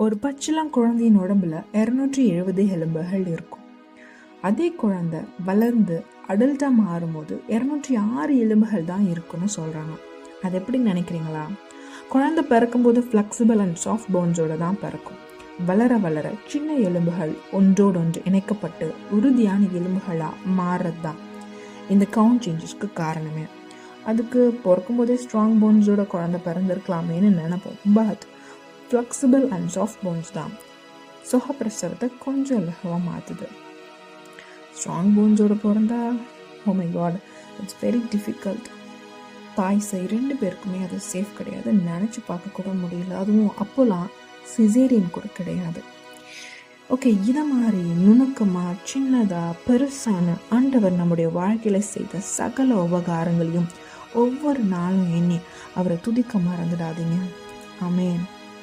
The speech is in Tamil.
ஒரு பச்சிளம் குழந்தையின் உடம்புல 270 எலும்புகள் இருக்கும். அதே குழந்தை வளர்ந்து அடல்ட்டாக மாறும்போது 206 எலும்புகள் தான் இருக்குன்னு சொல்கிறாங்க. அது எப்படி நினைக்கிறீங்களா? குழந்தை பிறக்கும்போது ஃப்ளெக்சிபிள் அண்ட் சாஃப்ட் போன்ஸோடு தான் பிறக்கும். வளர வளர சின்ன எலும்புகள் ஒன்றோடொன்று இணைக்கப்பட்டு உறுதியான எலும்புகளாக மாறுறது தான் இந்த கவுண்ட் சேஞ்சஸ்க்கு காரணமே. அதுக்கு பிறக்கும்போதே ஸ்ட்ராங் போன்ஸோட குழந்தை பிறந்திருக்கலாமேன்னு நினைப்போம். But flexible and soft bones தான் சுகப்பிரசவத்தை கொஞ்சம் இலகுவாக மாற்றுது. ஸ்ட்ராங் போன்ஸோட பிறந்தா oh my god, it's very difficult. தாய் செய் 2 பேருக்குமே அது சேஃப் கிடையாது. நினச்சி பார்க்க கூட முடியல. அதுவும் அப்போலாம் சிசேரியன் கூட கிடையாது. ஓகே, இதை மாதிரி நுணுக்கமாக சின்னதாக பெருசான ஆண்டவர் நம்முடைய வாழ்க்கையில் செய்த சகல உபகாரங்களையும் ஒவ்வொரு நாளும் எண்ணி அவரை துதிக்க மறந்துடாதீங்க. ஆமென்.